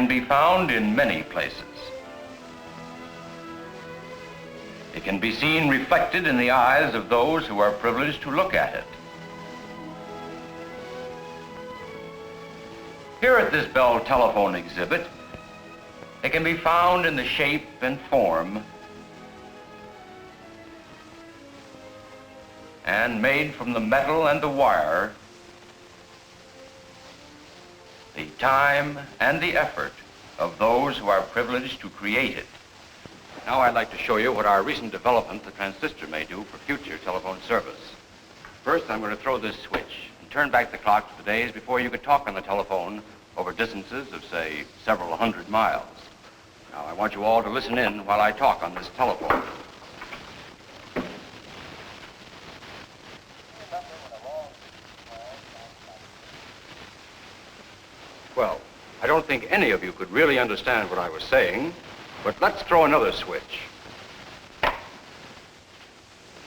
can be found in many places. It can be seen reflected in the eyes of those who are privileged to look at it. Here at this Bell telephone exhibit, it can be found in the shape and form and made from the metal and the wire, the time and the effort of those who are privileged to create it. Now I'd like to show you what our recent development, the transistor, may do for future telephone service. First, I'm going to throw this switch and turn back the clock to the days before you could talk on the telephone over distances of, say, several hundred miles. Now, I want you all to listen in while I talk on this telephone. Well, I don't think any of you could really understand what I was saying, but let's throw another switch.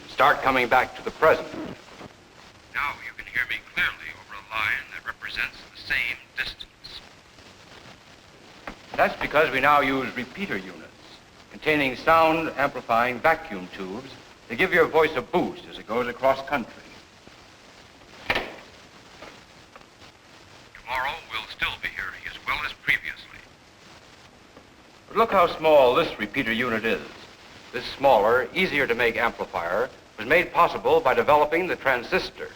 Start coming back to the present. Now you can hear me clearly over a line that represents the same distance. That's because we now use repeater units containing sound amplifying vacuum tubes to give your voice a boost as it goes across country. Tomorrow we'll still be hearing as well as previously. But look how small this repeater unit is. This smaller, easier to make amplifier was made possible by developing the transistor,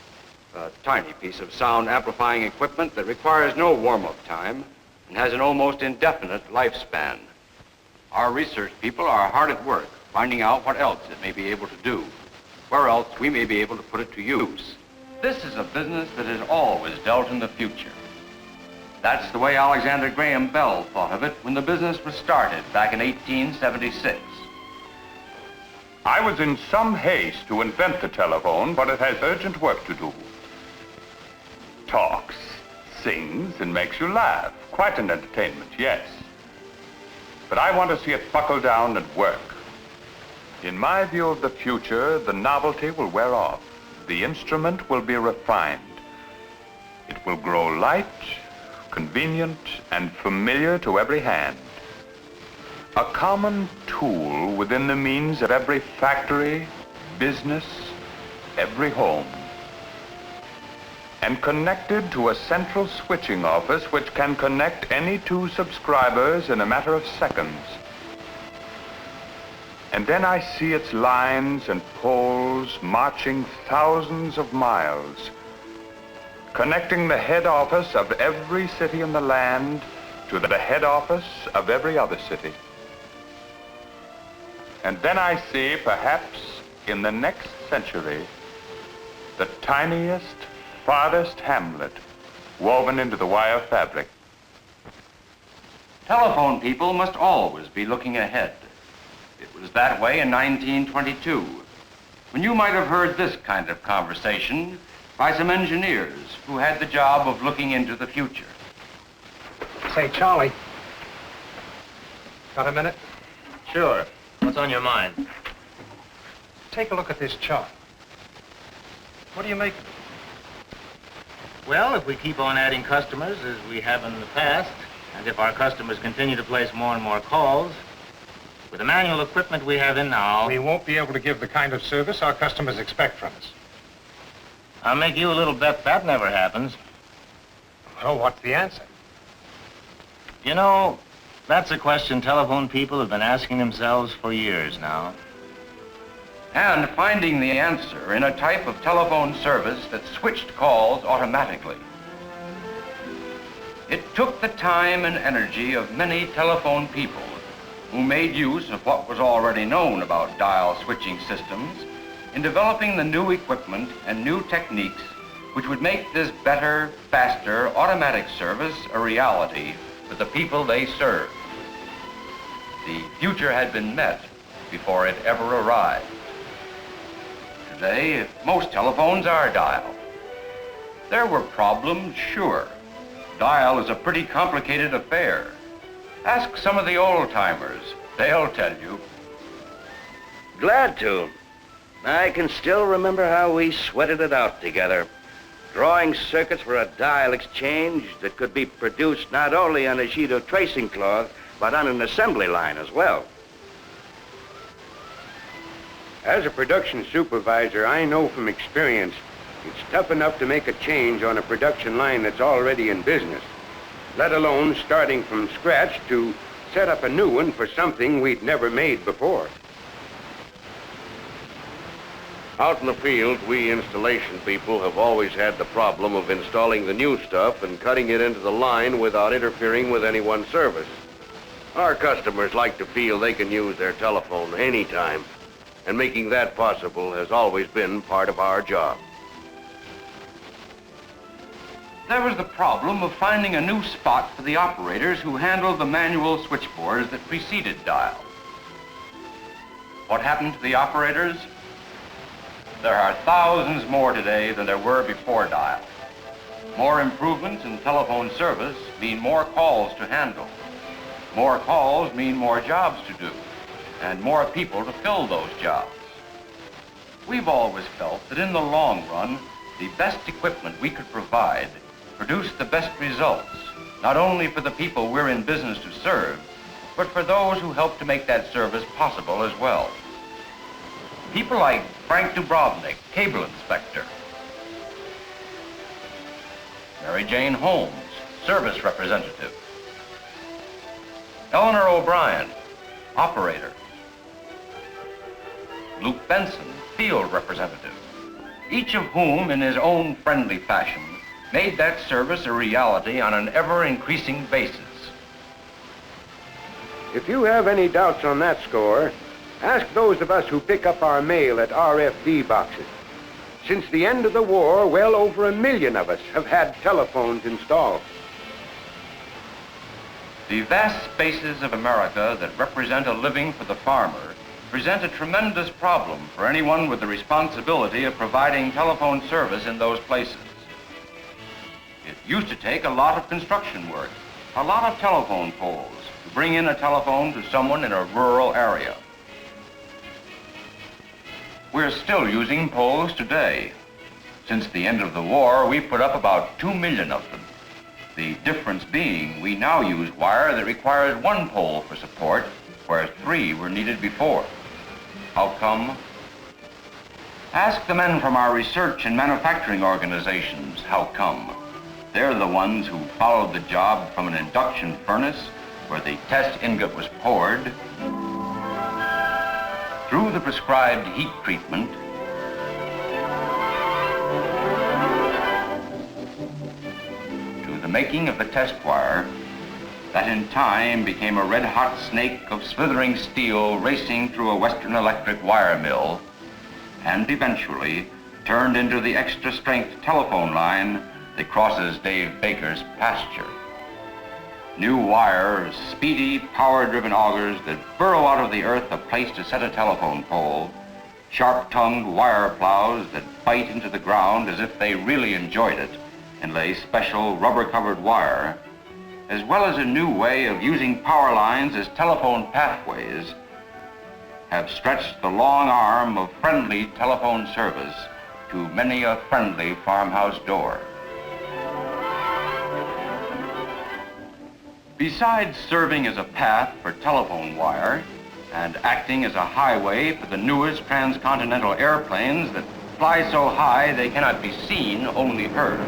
a tiny piece of sound amplifying equipment that requires no warm-up time and has an almost indefinite lifespan. Our research people are hard at work finding out what else it may be able to do, where else we may be able to put it to use. This is a business that has always dealt in the future. That's the way Alexander Graham Bell thought of it when the business was started back in 1876. I was in some haste to invent the telephone, but it has urgent work to do. Talks, sings, and makes you laugh. Quite an entertainment, yes. But I want to see it buckle down and work. In my view of the future, the novelty will wear off. The instrument will be refined. It will grow light, convenient, and familiar to every hand. A common tool within the means of every factory, business, every home. And connected to a central switching office which can connect any two subscribers in a matter of seconds. And then I see its lines and poles marching thousands of miles, connecting the head office of every city in the land to the head office of every other city. And then I see, perhaps in the next century, the tiniest, farthest hamlet woven into the wire fabric. Telephone people must always be looking ahead. It was that way in 1922, when you might have heard this kind of conversation by some engineers who had the job of looking into the future. Say, Charlie, got a minute? Sure. What's on your mind? Take a look at this chart. What do you make of it? Well, if we keep on adding customers as we have in the past, and if our customers continue to place more and more calls, with the manual equipment we have in now... We won't be able to give the kind of service our customers expect from us. I'll make you a little bet that never happens. Well, what's the answer? You know, that's a question telephone people have been asking themselves for years now. And finding the answer in a type of telephone service that switched calls automatically. It took the time and energy of many telephone people who made use of what was already known about dial switching systems in developing the new equipment and new techniques which would make this better, faster, automatic service a reality for the people they served. The future had been met before it ever arrived. Today, most telephones are dial. There were problems, sure. Dial is a pretty complicated affair. Ask some of the old-timers. They'll tell you. Glad to. I can still remember how we sweated it out together. Drawing circuits for a dial exchange that could be produced not only on a sheet of tracing cloth, but on an assembly line as well. As a production supervisor, I know from experience it's tough enough to make a change on a production line that's already in business, let alone starting from scratch to set up a new one for something we'd never made before. Out in the field, we installation people have always had the problem of installing the new stuff and cutting it into the line without interfering with anyone's service. Our customers like to feel they can use their telephone anytime, and making that possible has always been part of our job. There was the problem of finding a new spot for the operators who handled the manual switchboards that preceded dial. What happened to the operators? There are thousands more today than there were before dial. More improvements in telephone service mean more calls to handle. More calls mean more jobs to do, and more people to fill those jobs. We've always felt that in the long run, the best equipment we could provide produced the best results, not only for the people we're in business to serve, but for those who help to make that service possible as well. People like Frank Dubrovnik, cable inspector. Mary Jane Holmes, service representative. Eleanor O'Brien, operator. Luke Benson, field representative. Each of whom, in his own friendly fashion, made that service a reality on an ever-increasing basis. If you have any doubts on that score, ask those of us who pick up our mail at RFD boxes. Since the end of the war, well over 1 million of us have had telephones installed. The vast spaces of America that represent a living for the farmer present a tremendous problem for anyone with the responsibility of providing telephone service in those places. It used to take a lot of construction work, a lot of telephone poles to bring in a telephone to someone in a rural area. We're still using poles today. Since the end of the war, we put up about 2 million of them. The difference being we now use wire that requires 1 pole for support, whereas 3 were needed before. How come? Ask the men from our research and manufacturing organizations how come. They're the ones who followed the job from an induction furnace where the test ingot was poured, through the prescribed heat treatment, to the making of the test wire that in time became a red-hot snake of slithering steel racing through a Western Electric wire mill, and eventually turned into the extra-strength telephone line that crosses Dave Baker's pasture. New wires, speedy, power-driven augers that burrow out of the earth a place to set a telephone pole, sharp-tongued wire plows that bite into the ground as if they really enjoyed it and lay special rubber-covered wire, as well as a new way of using power lines as telephone pathways, have stretched the long arm of friendly telephone service to many a friendly farmhouse door. Besides serving as a path for telephone wire and acting as a highway for the newest transcontinental airplanes that fly so high they cannot be seen, only heard,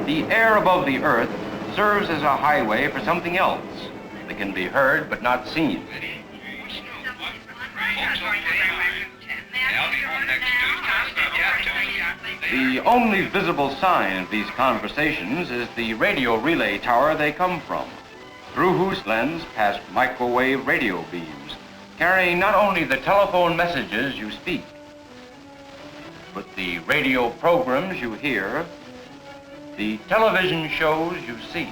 the air above the earth serves as a highway for something else that can be heard but not seen. The only visible sign of these conversations is the radio relay tower they come from, through whose lens pass microwave radio beams, carrying not only the telephone messages you speak, but the radio programs you hear, the television shows you see,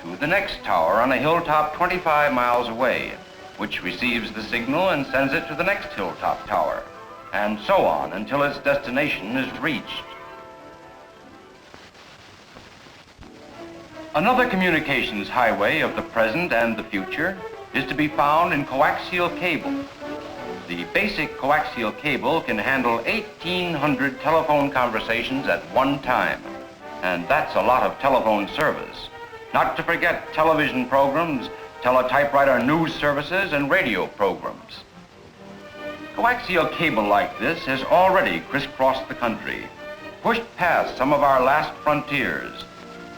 to the next tower on a hilltop 25 miles away, which receives the signal and sends it to the next hilltop tower, and so on until its destination is reached. Another communications highway of the present and the future is to be found in coaxial cable. The basic coaxial cable can handle 1,800 telephone conversations at one time. And that's a lot of telephone service. Not to forget television programs, teletypewriter news services, and radio programs. Coaxial cable like this has already crisscrossed the country, pushed past some of our last frontiers,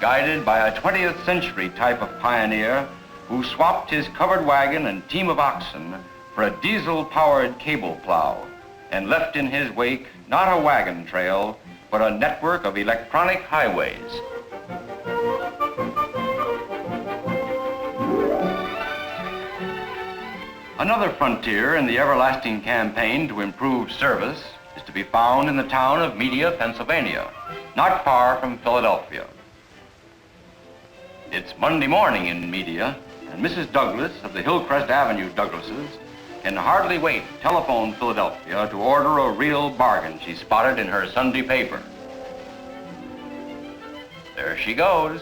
guided by a 20th century type of pioneer who swapped his covered wagon and team of oxen for a diesel-powered cable plow and left in his wake not a wagon trail, but a network of electronic highways. Another frontier in the everlasting campaign to improve service is to be found in the town of Media, Pennsylvania, not far from Philadelphia. It's Monday morning in Media, and Mrs. Douglas of the Hillcrest Avenue Douglases can hardly wait to telephone Philadelphia to order a real bargain she spotted in her Sunday paper. There she goes.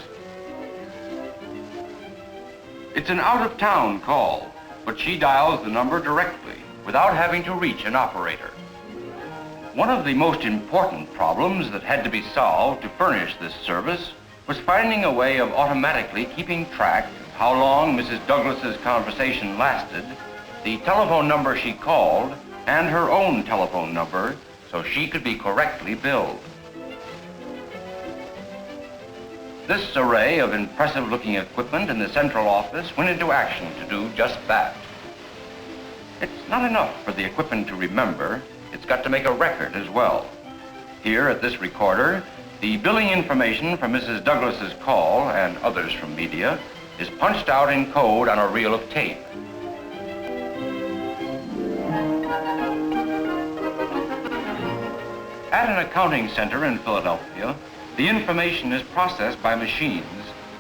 It's an out-of-town call, but she dials the number directly without having to reach an operator. One of the most important problems that had to be solved to furnish this service was finding a way of automatically keeping track of how long Mrs. Douglas's conversation lasted, the telephone number she called, and her own telephone number, so she could be correctly billed. This array of impressive-looking equipment in the central office went into action to do just that. It's not enough for the equipment to remember, it's got to make a record as well. Here at this recorder, the billing information for Mrs. Douglas's call and others from Media is punched out in code on a reel of tape. At an accounting center in Philadelphia, the information is processed by machines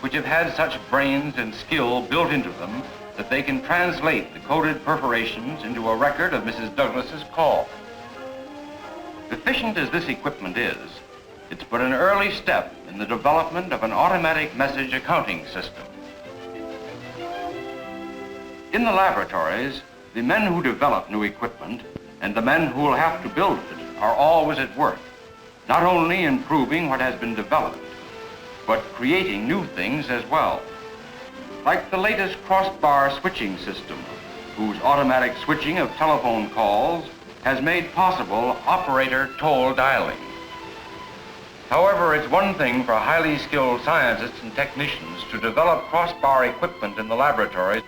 which have had such brains and skill built into them that they can translate the coded perforations into a record of Mrs. Douglas's call. Efficient as this equipment is, it's but an early step in the development of an automatic message accounting system. In the laboratories, the men who develop new equipment and the men who will have to build it are always at work, not only improving what has been developed, but creating new things as well. Like the latest crossbar switching system, whose automatic switching of telephone calls has made possible operator toll dialing. However, it's one thing for highly skilled scientists and technicians to develop crossbar equipment in the laboratories,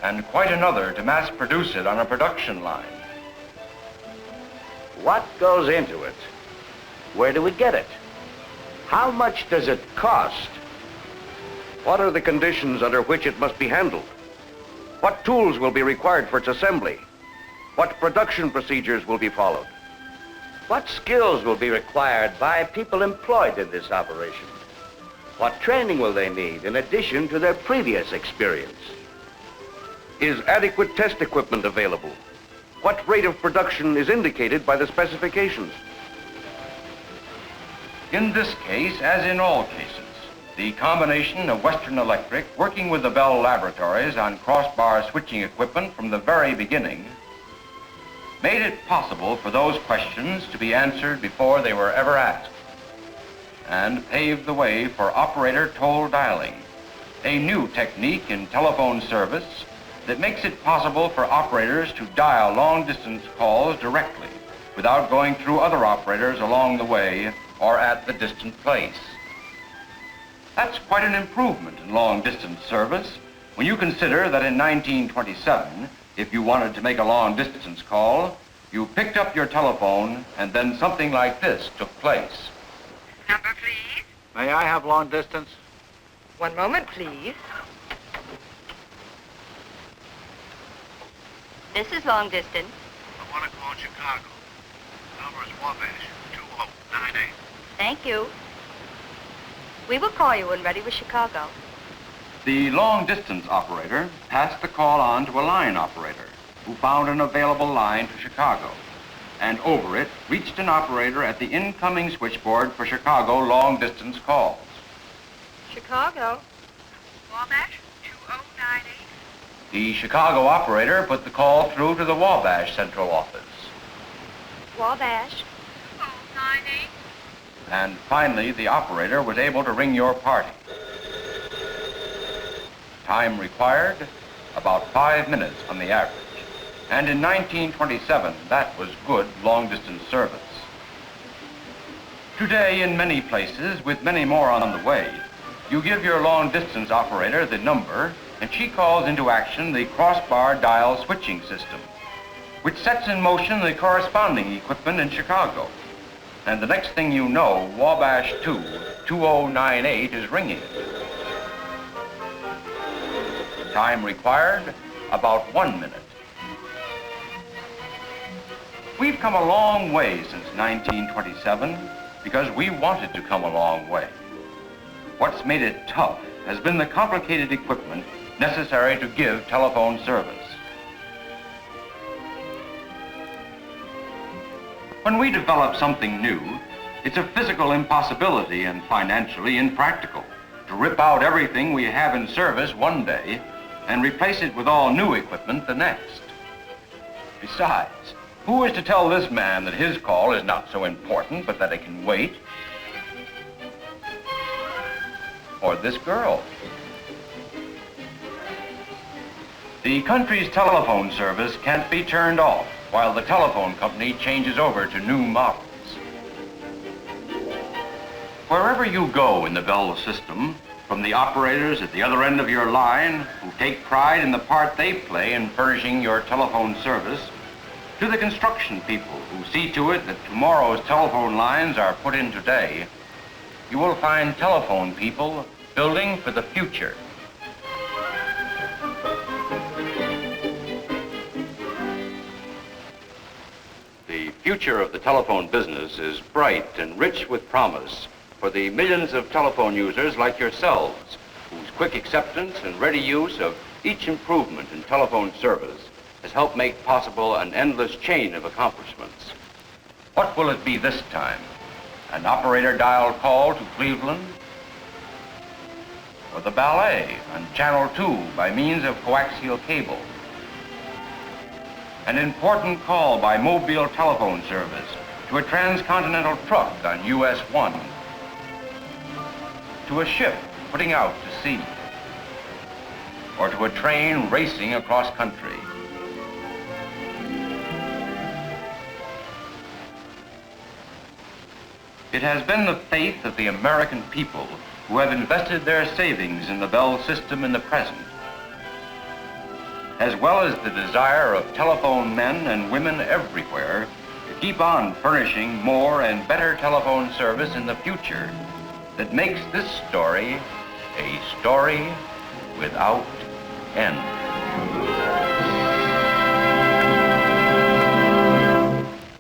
and quite another to mass produce it on a production line. What goes into it? Where do we get it? How much does it cost? What are the conditions under which it must be handled? What tools will be required for its assembly? What production procedures will be followed? What skills will be required by people employed in this operation? What training will they need in addition to their previous experience? Is adequate test equipment available? What rate of production is indicated by the specifications? In this case, as in all cases, the combination of Western Electric working with the Bell Laboratories on crossbar switching equipment from the very beginning made it possible for those questions to be answered before they were ever asked, and paved the way for operator toll dialing, a new technique in telephone service that makes it possible for operators to dial long-distance calls directly without going through other operators along the way or at the distant place. That's quite an improvement in long-distance service when you consider that in 1927, if you wanted to make a long-distance call, you picked up your telephone and then something like this took place. Number, please. May I have long distance? One moment, please. This is long distance. I want to call Chicago. The number is Wabash, 2098. Thank you. We will call you when ready with Chicago. The long-distance operator passed the call on to a line operator who found an available line to Chicago, and over it reached an operator at the incoming switchboard for Chicago long-distance calls. Chicago. Wabash, 2098. The Chicago operator put the call through to the Wabash Central Office. Wabash. 98. And finally, the operator was able to ring your party. Time required, about 5 minutes on the average. And in 1927, that was good long-distance service. Today, in many places, with many more on the way, you give your long-distance operator the number, and she calls into action the crossbar dial switching system, which sets in motion the corresponding equipment in Chicago. And the next thing you know, Wabash 2, 2098 is ringing. Time required, about 1 minute. We've come a long way since 1927 because we wanted to come a long way. What's made it tough has been the complicated equipment necessary to give telephone service. When we develop something new, it's a physical impossibility and financially impractical to rip out everything we have in service one day and replace it with all new equipment the next. Besides, who is to tell this man that his call is not so important, but that it can wait? Or this girl? The country's telephone service can't be turned off while the telephone company changes over to new models. Wherever you go in the Bell system, from the operators at the other end of your line who take pride in the part they play in furnishing your telephone service, to the construction people who see to it that tomorrow's telephone lines are put in today, you will find telephone people building for the future. The future of the telephone business is bright and rich with promise for the millions of telephone users like yourselves, whose quick acceptance and ready use of each improvement in telephone service has helped make possible an endless chain of accomplishments. What will it be this time? An operator dial call to Cleveland? Or the ballet on Channel 2 by means of coaxial cable? An important call by mobile telephone service to a transcontinental truck on US 1? To a ship putting out to sea? Or to a train racing across country? It has been the faith of the American people who have invested their savings in the Bell system in the present, as well as the desire of telephone men and women everywhere to keep on furnishing more and better telephone service in the future, that makes this story a story without end.